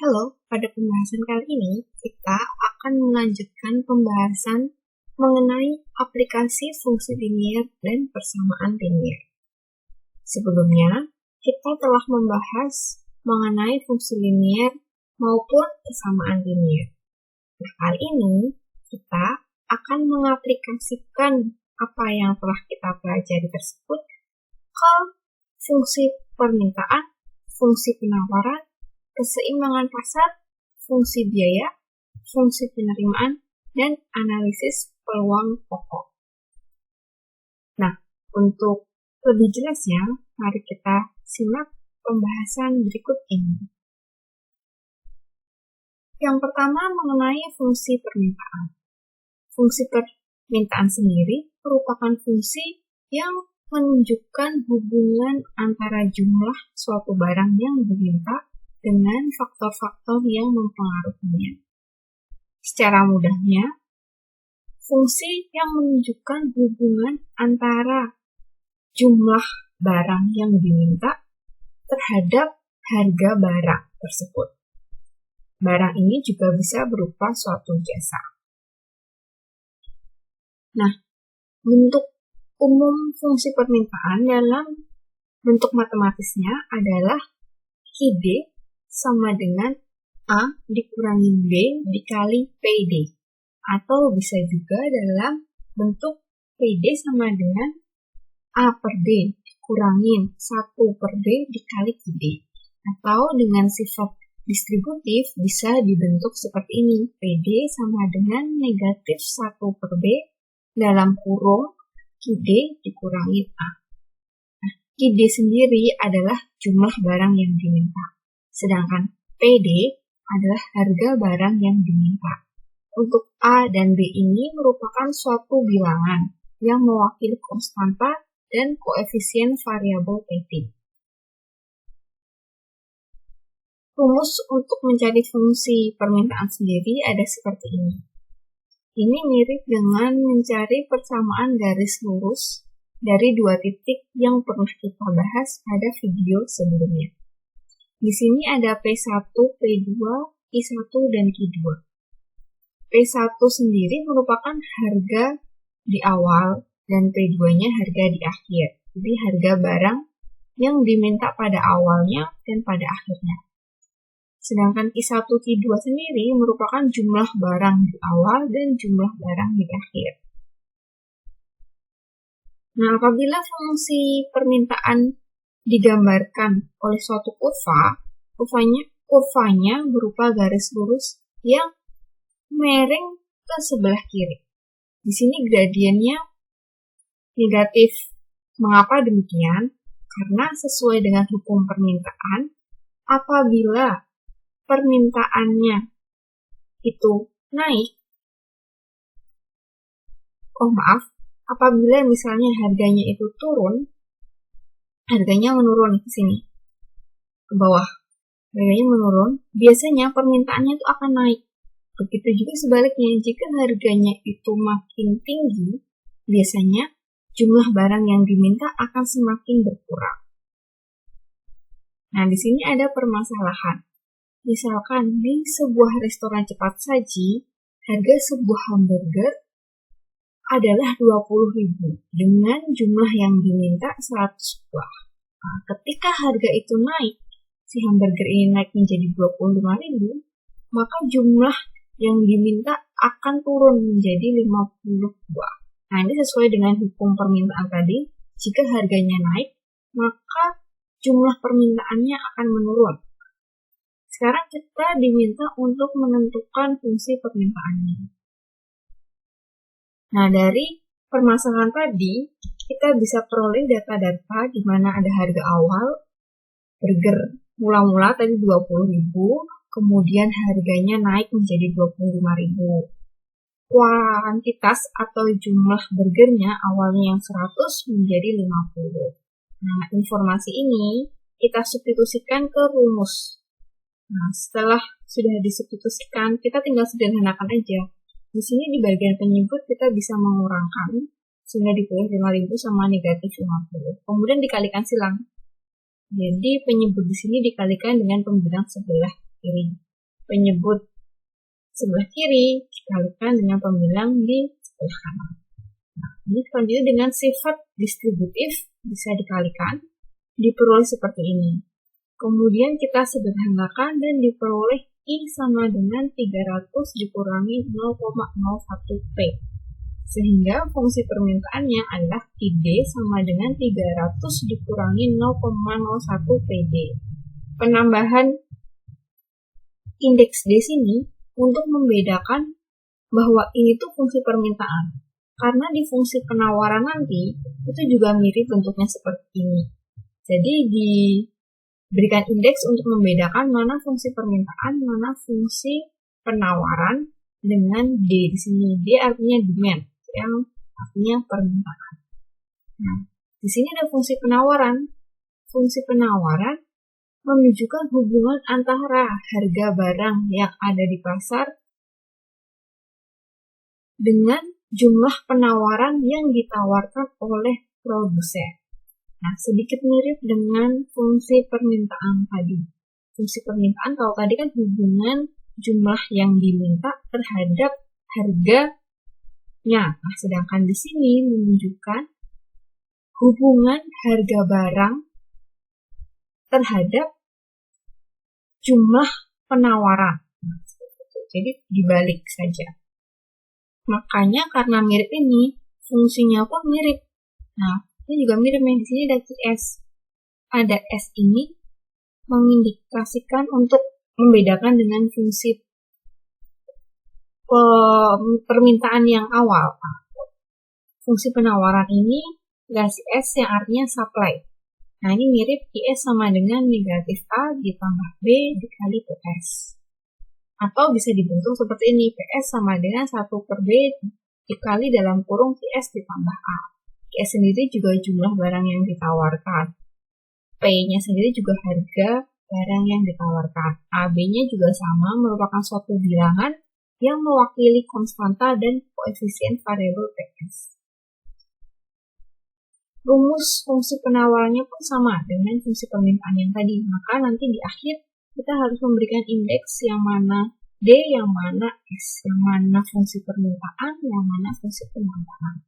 Halo, pada pembahasan kali ini kita akan melanjutkan pembahasan mengenai aplikasi fungsi linier dan persamaan linier. Sebelumnya, kita telah membahas mengenai fungsi linier maupun persamaan linier. Nah, kali ini kita akan mengaplikasikan apa yang telah kita pelajari tersebut ke fungsi permintaan, fungsi penawaran, keseimbangan pasar, fungsi biaya, fungsi penerimaan, dan analisis peluang pokok. Nah, untuk lebih jelasnya, mari kita simak pembahasan berikut ini. Yang pertama mengenai fungsi permintaan. Fungsi permintaan sendiri merupakan fungsi yang menunjukkan hubungan antara jumlah suatu barang yang diminta dengan faktor-faktor yang mempengaruhinya. Secara mudahnya, fungsi yang menunjukkan hubungan antara jumlah barang yang diminta terhadap harga barang tersebut. Barang ini juga bisa berupa suatu jasa. Nah, bentuk umum fungsi permintaan dalam bentuk matematisnya adalah QD sama dengan A dikurangi B dikali PD. Atau bisa juga dalam bentuk PD sama dengan A per D dikurangin 1 per D dikali QD. Atau dengan sifat distributif bisa dibentuk seperti ini. PD sama dengan negatif 1 per B dalam kurung QD dikurangi A. Nah, QD sendiri adalah jumlah barang yang diminta. Sedangkan PD adalah harga barang yang diminta. Untuk A dan B ini merupakan suatu bilangan yang mewakili konstanta dan koefisien variabel PD. Rumus untuk mencari fungsi permintaan sendiri ada seperti ini. Ini mirip dengan mencari persamaan garis lurus dari dua titik yang pernah kita bahas pada video sebelumnya. Di sini ada P1, P2, I1, dan Q2. P1 sendiri merupakan harga di awal dan P2-nya harga di akhir. Jadi harga barang yang diminta pada awalnya dan pada akhirnya. Sedangkan I1, Q2 sendiri merupakan jumlah barang di awal dan jumlah barang di akhir. Nah, apabila fungsi permintaan digambarkan oleh suatu kurvanya berupa garis lurus yang miring ke sebelah kiri. Di sini gradiennya negatif. Mengapa demikian? Karena sesuai dengan hukum permintaan, apabila permintaannya itu naik, apabila misalnya harganya itu turun, harganya menurun ke sini, ke bawah, harganya menurun, biasanya permintaannya itu akan naik. Begitu juga sebaliknya, jika harganya itu makin tinggi, biasanya jumlah barang yang diminta akan semakin berkurang. Nah, di sini ada permasalahan. Misalkan di sebuah restoran cepat saji, harga sebuah hamburger adalah 20.000 dengan jumlah yang diminta 100 buah. Nah, ketika harga itu naik, si hamburger ini naik menjadi 25.000, maka jumlah yang diminta akan turun menjadi 50 buah. Nah, ini sesuai dengan hukum permintaan tadi. Jika harganya naik, maka jumlah permintaannya akan menurun. Sekarang kita diminta untuk menentukan fungsi permintaannya. Nah, dari permasalahan tadi, kita bisa peroleh data-data di mana ada harga awal, burger mula-mula tadi 20.000, kemudian harganya naik menjadi 25.000. Kuantitas atau jumlah burgernya awalnya yang 100 menjadi 50. Nah, informasi ini kita substitusikan ke rumus. Nah, setelah sudah disubstitusikan, kita tinggal sederhanakan aja. Di sini di bagian penyebut kita bisa mengurangkan sehingga dipilih 5.000 sama negatif 50. Kemudian dikalikan silang. Jadi penyebut di sini dikalikan dengan pembilang sebelah kiri. penyebut sebelah kiri dikalikan dengan pembilang di sebelah kanan. Nah, ini selanjutnya dengan sifat distributif bisa dikalikan, diperoleh seperti ini. Kemudian kita sederhanakan dan diperoleh I sama dengan 300 dikurangi 0,01P. Sehingga fungsi permintaannya adalah ID sama dengan 300 dikurangi 0,01 PD. Penambahan indeks D sini untuk membedakan bahwa ini tuh fungsi permintaan. Karena di fungsi penawaran nanti, itu juga mirip bentuknya seperti ini. Jadi diberikan indeks untuk membedakan mana fungsi permintaan, mana fungsi penawaran dengan D di sini. D artinya demand, yang artinya permintaan. Nah, di sini ada fungsi penawaran. Fungsi penawaran menunjukkan hubungan antara harga barang yang ada di pasar dengan jumlah penawaran yang ditawarkan oleh produsen. Nah, sedikit mirip dengan fungsi permintaan tadi. Fungsi permintaan kalau tadi kan hubungan jumlah yang diminta terhadap harganya. Nah, sedangkan di sini menunjukkan hubungan harga barang terhadap jumlah penawaran. Nah, jadi dibalik saja. Makanya karena mirip ini, fungsinya pun mirip. Nah, ini juga mirip nih. Di sini ada S. Ada S ini mengindikasikan untuk membedakan dengan fungsi permintaan yang awal. Fungsi penawaran ini dikasih S yang artinya supply. Nah, ini mirip IS sama dengan negatif A ditambah B dikali PS. Atau bisa dibentuk seperti ini, PS sama dengan 1 per B dikali dalam kurung PS ditambah A. PS sendiri juga jumlah barang yang ditawarkan. P-nya sendiri juga harga barang yang ditawarkan. AB-nya juga sama, merupakan suatu bilangan yang mewakili konstanta dan koefisien variabel PS. Rumus fungsi penawarannya pun sama dengan fungsi permintaan yang tadi. Maka nanti di akhir kita harus memberikan indeks yang mana D, yang mana S, yang mana fungsi permintaan, yang mana fungsi penawaran.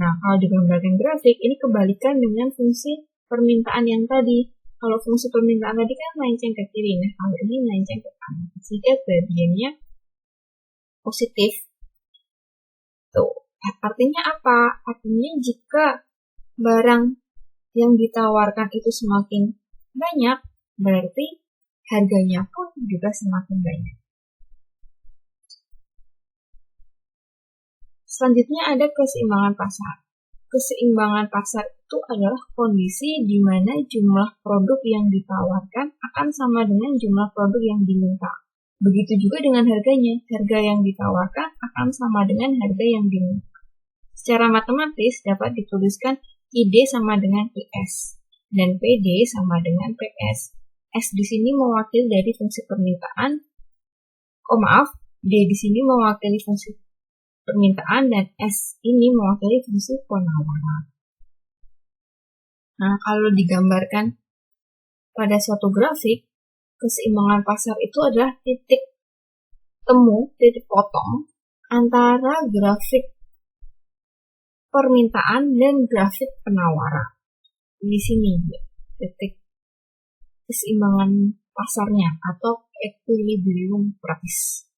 Nah, kalau digambarkan grafik, ini kebalikan dengan fungsi permintaan yang tadi. Kalau fungsi permintaan tadi kan melenceng ke kiri, nah kalau ini melenceng ke kanan. Sehingga gradiennya positif. Tuh. Artinya apa? Artinya jika barang yang ditawarkan itu semakin banyak, berarti harganya pun juga semakin banyak. Selanjutnya ada keseimbangan pasar. Keseimbangan pasar itu adalah kondisi di mana jumlah produk yang ditawarkan akan sama dengan jumlah produk yang diminta. Begitu juga dengan harganya. Harga yang ditawarkan akan sama dengan harga yang diminta. Secara matematis dapat dituliskan ID sama dengan IS dan PD sama dengan PS. S di sini mewakili dari fungsi permintaan. D di sini mewakili fungsi permintaan dan S ini mewakili fungsi penawaran. Nah, kalau digambarkan pada suatu grafik, keseimbangan pasar itu adalah titik temu, titik potong antara grafik permintaan dan grafik penawaran. Di sini titik keseimbangan pasarnya atau equilibrium price.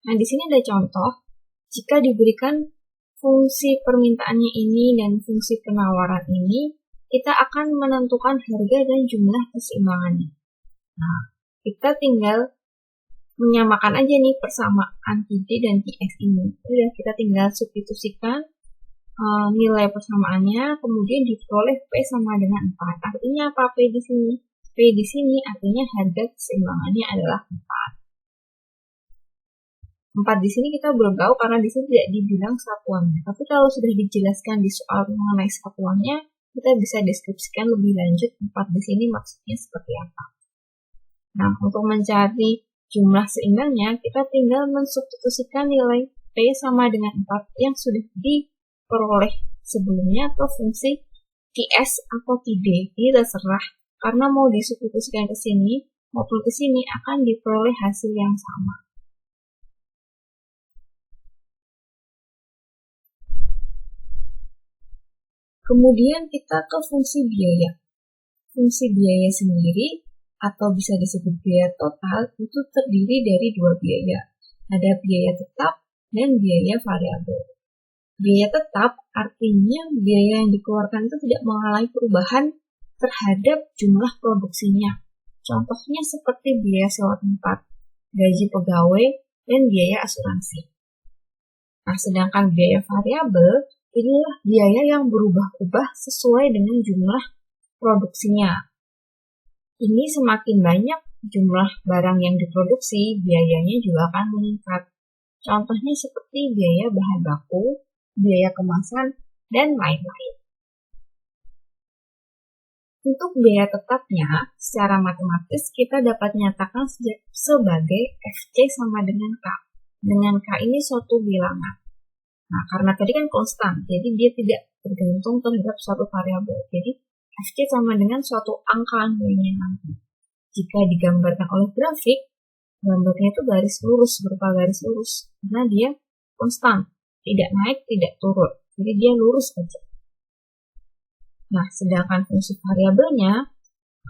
Nah, di sini ada contoh jika diberikan fungsi permintaannya ini dan fungsi penawaran ini, kita akan menentukan harga dan jumlah keseimbangannya. Nah, kita tinggal menyamakan aja nih persamaan TD dan TS ini. Udah, kita tinggal substitusikan nilai persamaannya, kemudian diperoleh P sama dengan 4. Artinya apa P di sini? P di sini artinya harga keseimbangannya adalah 4. 4 di sini kita belum tahu karena di sini tidak dibilang satuannya. Tapi kalau sudah dijelaskan di soal mengenai satuannya, kita bisa deskripsikan lebih lanjut 4 di sini maksudnya seperti apa. Nah, untuk mencari jumlah seimbangnya, kita tinggal mensubstitusikan nilai P sama dengan 4 yang sudah diperoleh sebelumnya ke fungsi TS atau TD. Ini terserah, karena mau disubstitusikan ke sini, maupun ke sini akan diperoleh hasil yang sama. Kemudian kita ke fungsi biaya. Fungsi biaya sendiri atau bisa disebut biaya total itu terdiri dari dua biaya. Ada biaya tetap dan biaya variabel. Biaya tetap artinya biaya yang dikeluarkan itu tidak mengalami perubahan terhadap jumlah produksinya. Contohnya seperti biaya sewa tempat, gaji pegawai, dan biaya asuransi. Nah, sedangkan biaya variabel inilah biaya yang berubah-ubah sesuai dengan jumlah produksinya. Ini semakin banyak jumlah barang yang diproduksi, biayanya juga akan meningkat. Contohnya seperti biaya bahan baku, biaya kemasan, dan lain-lain. Untuk biaya tetapnya, secara matematis kita dapat nyatakan sebagai Fc sama dengan K. Dengan K ini suatu bilangan. Nah, karena tadi kan konstan, jadi dia tidak tergantung terhadap suatu variabel. Jadi, Fc sama dengan suatu angka nilainya nanti. Jika digambarkan oleh grafik, gambarnya itu garis lurus, berupa garis lurus. Karena dia konstan, tidak naik, tidak turun. Jadi, dia lurus saja. Nah, sedangkan fungsi variabelnya,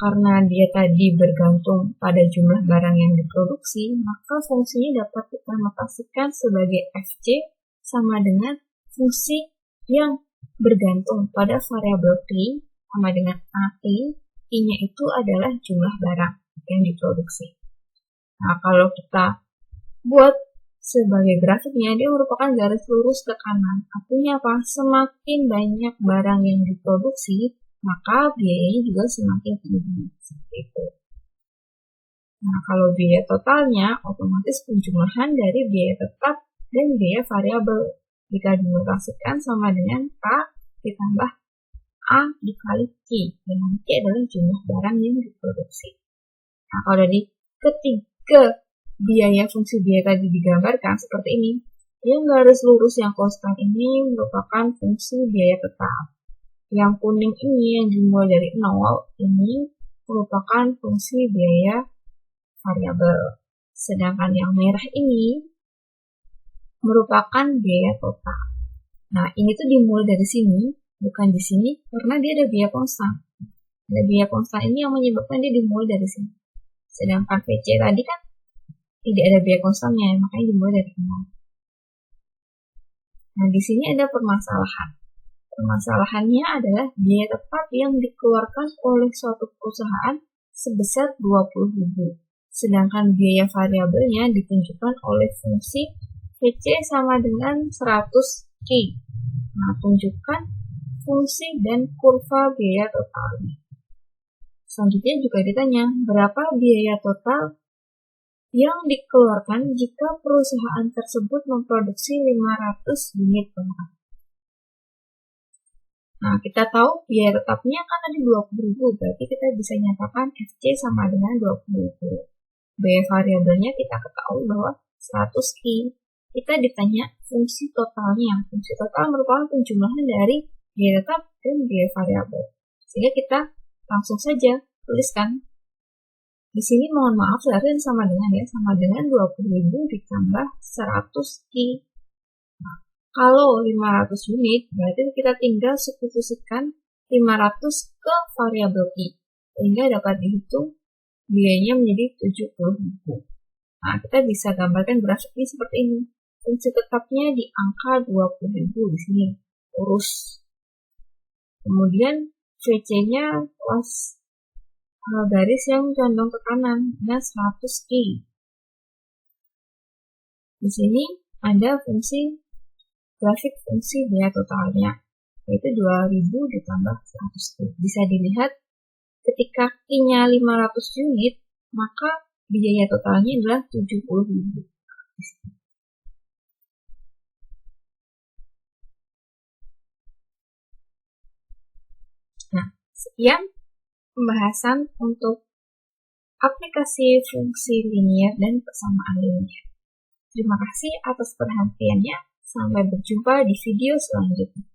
karena dia tadi bergantung pada jumlah barang yang diproduksi, maka fungsinya dapat kita notasikan sebagai Fc sama dengan fungsi yang bergantung pada variabel P sama dengan AT, I-nya itu adalah jumlah barang yang diproduksi. Nah, kalau kita buat sebagai grafiknya, dia merupakan garis lurus ke kanan. Artinya apa? Semakin banyak barang yang diproduksi, maka biayanya juga semakin tinggi. Seperti itu. Nah, kalau biaya totalnya, otomatis penjumlahan dari biaya tetap dan biaya variabel jika dinotasikan sama dengan K ditambah A dikali Q, dengan Q adalah jumlah barang yang diproduksi. Nah, kalau dari ketiga biaya fungsi biaya tadi digambarkan seperti ini, yang garis lurus yang konstan ini merupakan fungsi biaya tetap. Yang kuning ini yang dimulai dari 0 ini merupakan fungsi biaya variabel. Sedangkan yang merah ini merupakan biaya total. Nah, ini tuh dimulai dari sini, bukan di sini, karena dia ada biaya konstan. Ada biaya konstan ini yang menyebabkan dia dimulai dari sini. Sedangkan VC tadi kan tidak ada biaya konstannya, makanya dimulai dari 0. Nah, di sini ada permasalahan. Permasalahannya adalah biaya tetap yang dikeluarkan oleh suatu perusahaan sebesar 20.000. Sedangkan biaya variabelnya ditunjukkan oleh fungsi VC sama dengan 100Q. Nah, tunjukkan fungsi dan kurva biaya totalnya. Selanjutnya juga ditanya, berapa biaya total yang dikeluarkan jika perusahaan tersebut memproduksi 500 unit barang. Nah, kita tahu biaya tetapnya kan ada 20.000, berarti kita bisa nyatakan FC sama dengan 20.000. Biaya variabelnya kita ketahui bahwa 100Q. Kita ditanya fungsi totalnya. Fungsi total merupakan penjumlahan dari biaya tetap dan biaya variabel. Sehingga kita langsung saja tuliskan. Di sini mohon maaf, seharusnya sama dengan 20.000 ditambah 100Q. Nah, kalau 500 unit, berarti kita tinggal substitusikan 500 ke variabel Q. Sehingga dapat dihitung biayanya menjadi 70.000. Nah, kita bisa gambarkan grafiknya seperti ini. Fungsi tetapnya di angka 20.000 di sini, lurus. Kemudian VC-nya plus garis yang condong ke kanan, dengan 100Q. Di sini ada grafik fungsi biaya totalnya, yaitu 2000 ditambah 100Q. Bisa dilihat ketika Q-nya 500 unit, maka biaya totalnya adalah 70.000. Nah, sekian pembahasan untuk aplikasi fungsi linier dan persamaan linier. Terima kasih atas perhatiannya. Sampai berjumpa di video selanjutnya.